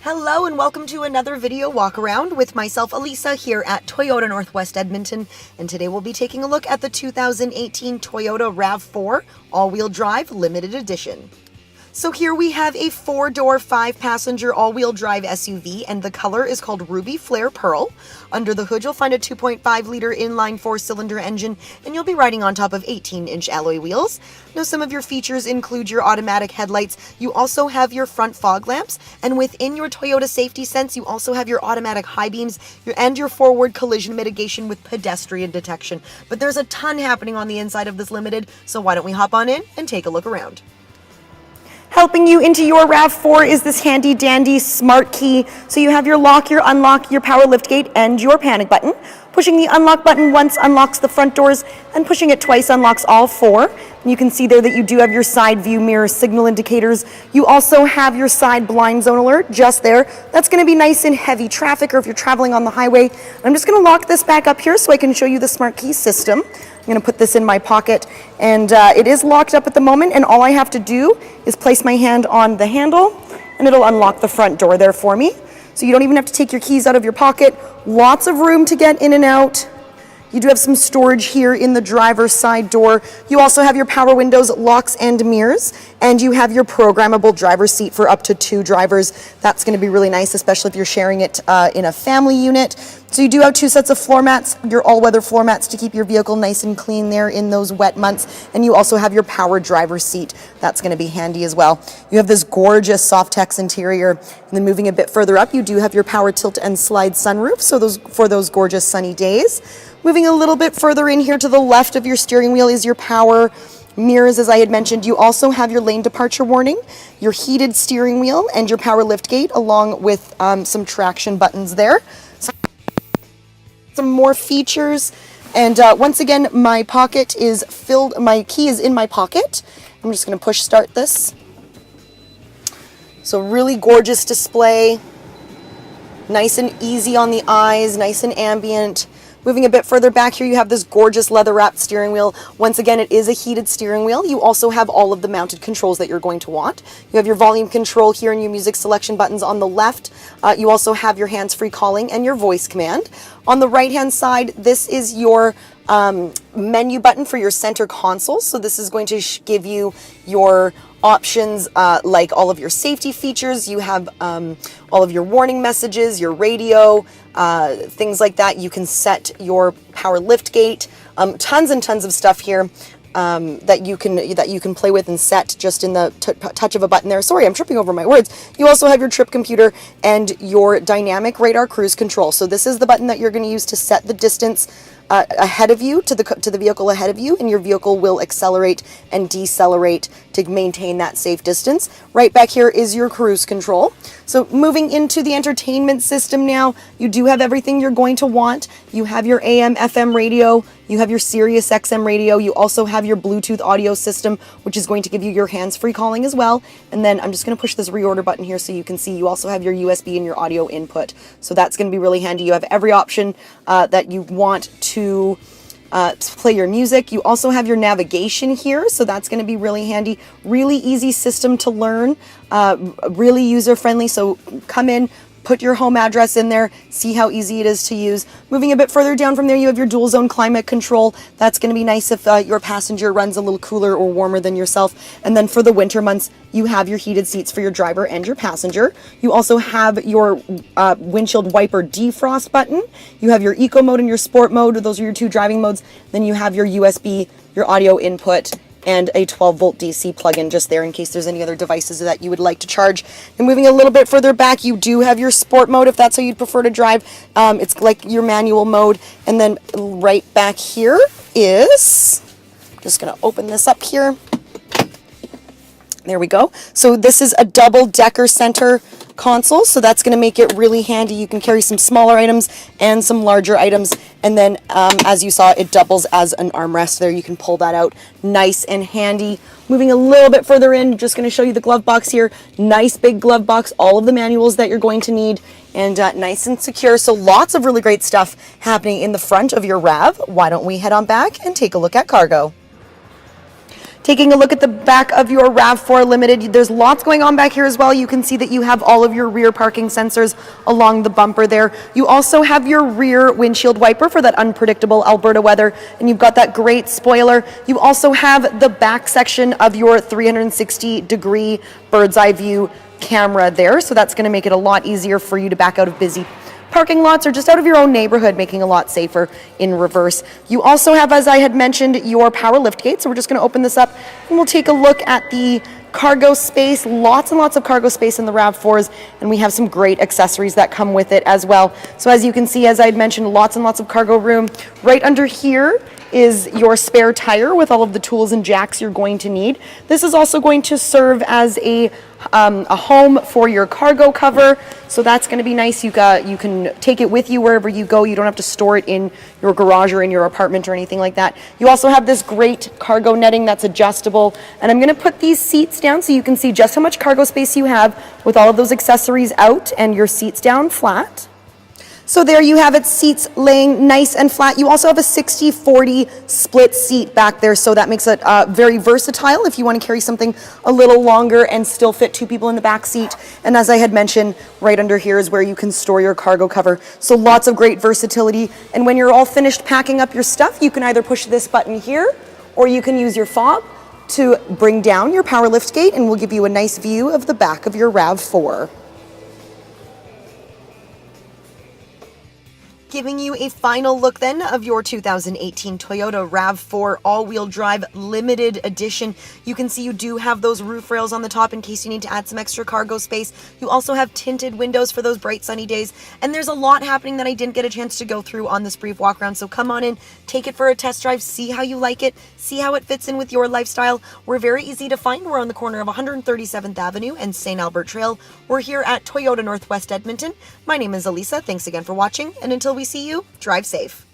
Hello and welcome to another video walk around with myself, Elisa, here at Toyota Northwest Edmonton. And today we'll be taking a look at the 2018 Toyota RAV4 all-wheel drive limited edition. So here we have a 4-door, 5-passenger all-wheel drive SUV, and the color is called Ruby Flare Pearl. Under the hood, you'll find a 2.5-liter inline 4-cylinder engine, and you'll be riding on top of 18-inch alloy wheels. Now, some of your features include your automatic headlights. You also have your front fog lamps, and within your Toyota Safety Sense, you also have your automatic high beams and your forward collision mitigation with pedestrian detection. But there's a ton happening on the inside of this Limited, so why don't we hop on in and take a look around. Helping you into your RAV4 is this handy dandy smart key. So you have your lock, your unlock, your power liftgate, and your panic button. Pushing the unlock button once unlocks the front doors, and pushing it twice unlocks all four. And you can see there that you do have your side view mirror signal indicators. You also have your side blind zone alert just there. That's going to be nice in heavy traffic or if you're traveling on the highway. I'm just going to lock this back up here so I can show you the smart key system. I'm going to put this in my pocket, and it is locked up at the moment, and all I have to do is place my hand on the handle and it'll unlock the front door there for me. So you don't even have to take your keys out of your pocket. Lots of room to get in and out. You do have some storage here in the driver's side door. You also have your power windows, locks, and mirrors, and you have your programmable driver's seat for up to 2 drivers. That's going to be really nice, especially if you're sharing it in a family unit. So you do have 2 sets of floor mats, your all-weather floor mats to keep your vehicle nice and clean there in those wet months, and you also have your power driver's seat. That's going to be handy as well. You have this gorgeous Softex interior, and then moving a bit further up, you do have your power tilt and slide sunroof, so for those gorgeous sunny days. Moving a little bit further in here to the left of your steering wheel is your power mirrors, as I had mentioned. You also have your lane departure warning, your heated steering wheel, and your power liftgate, along with some traction buttons there. Some more features, and once again, my pocket is filled. My key is in my pocket. I'm just going to push start this. So really gorgeous display, nice and easy on the eyes, nice and ambient. Moving a bit further back here, you have this gorgeous leather-wrapped steering wheel. Once again, it is a heated steering wheel. You also have all of the mounted controls that you're going to want. You have your volume control here and your music selection buttons on the left. You also have your hands-free calling and your voice command. On the right-hand side, this is your menu button for your center console. So this is going to give you your options like all of your safety features. You have all of your warning messages, your radio, things like that. You can set your power lift gate, tons and tons of stuff here that you can play with and set just in the touch of a button there. Sorry, I'm tripping over my words. You also have your trip computer and your dynamic radar cruise control. So this is the button that you're going to use to set the distance ahead of you to the vehicle ahead of you, and your vehicle will accelerate and decelerate to maintain that safe distance. Right back here is your cruise control. So moving into the entertainment system now, you do have everything you're going to want. You have your AM, FM radio, you have your Sirius XM radio, you also have your Bluetooth audio system, which is going to give you your hands-free calling as well. And then I'm just going to push this reorder button here so you can see you also have your USB and your audio input. So that's going to be really handy. You have every option that you want to play your music. You also have your navigation here, so that's going to be really handy. Really easy system to learn, really user-friendly. So come in, put your home address in there, see how easy it is to use. Moving a bit further down from there, you have your dual zone climate control. That's going to be nice if your passenger runs a little cooler or warmer than yourself. And then for the winter months, you have your heated seats for your driver and your passenger. You also have your windshield wiper defrost button. You have your eco mode and your sport mode. Those are your 2 driving modes. Then you have your USB, your audio input, and a 12-volt DC plug-in just there in case there's any other devices that you would like to charge. And moving a little bit further back, you do have your sport mode if that's how you'd prefer to drive. It's like your manual mode. And then right back here is, I'm just going to open this up here. There we go. So this is a double-decker center console, so that's going to make it really handy. You can carry some smaller items and some larger items, and then as you saw, it doubles as an armrest there. You can pull that out nice and handy. Moving a little bit further in, just going to show you the glove box here. Nice big glove box, all of the manuals that you're going to need, and nice and secure. So lots of really great stuff happening in the front of your RAV. Why don't we head on back and take a look at cargo? Taking a look at the back of your RAV4 Limited, there's lots going on back here as well. You can see that you have all of your rear parking sensors along the bumper there. You also have your rear windshield wiper for that unpredictable Alberta weather, and you've got that great spoiler. You also have the back section of your 360-degree bird's eye view camera there, so that's going to make it a lot easier for you to back out of busy parking lots or just out of your own neighborhood, making a lot safer in reverse. You also have, as I had mentioned, your power lift gate. So we're just going to open this up and we'll take a look at the cargo space. Lots and lots of cargo space in the RAV4s, and we have some great accessories that come with it as well. So as you can see, as I had mentioned, lots and lots of cargo room. Right under here is your spare tire with all of the tools and jacks you're going to need. This is also going to serve as a home for your cargo cover, so that's going to be nice. You can take it with you wherever you go. You don't have to store it in your garage or in your apartment or anything like that. You also have this great cargo netting that's adjustable, and I'm going to put these seats down so you can see just how much cargo space you have with all of those accessories out and your seats down flat. So there you have it, seats laying nice and flat. You also have a 60-40 split seat back there, so that makes it very versatile if you want to carry something a little longer and still fit two people in the back seat. And as I had mentioned, right under here is where you can store your cargo cover. So lots of great versatility. And when you're all finished packing up your stuff, you can either push this button here, or you can use your fob to bring down your power lift gate, and we'll give you a nice view of the back of your RAV4. Giving you a final look then of your 2018 Toyota RAV4 all-wheel drive limited edition. You can see you do have those roof rails on the top in case you need to add some extra cargo space. You also have tinted windows for those bright sunny days, and there's a lot happening that I didn't get a chance to go through on this brief walk around. So come on in, take it for a test drive, see how you like it, see how it fits in with your lifestyle. We're very easy to find. We're on the corner of 137th Avenue and St. Albert Trail. We're here at Toyota Northwest Edmonton. My name is Elisa. Thanks again for watching, and until we see you, drive safe.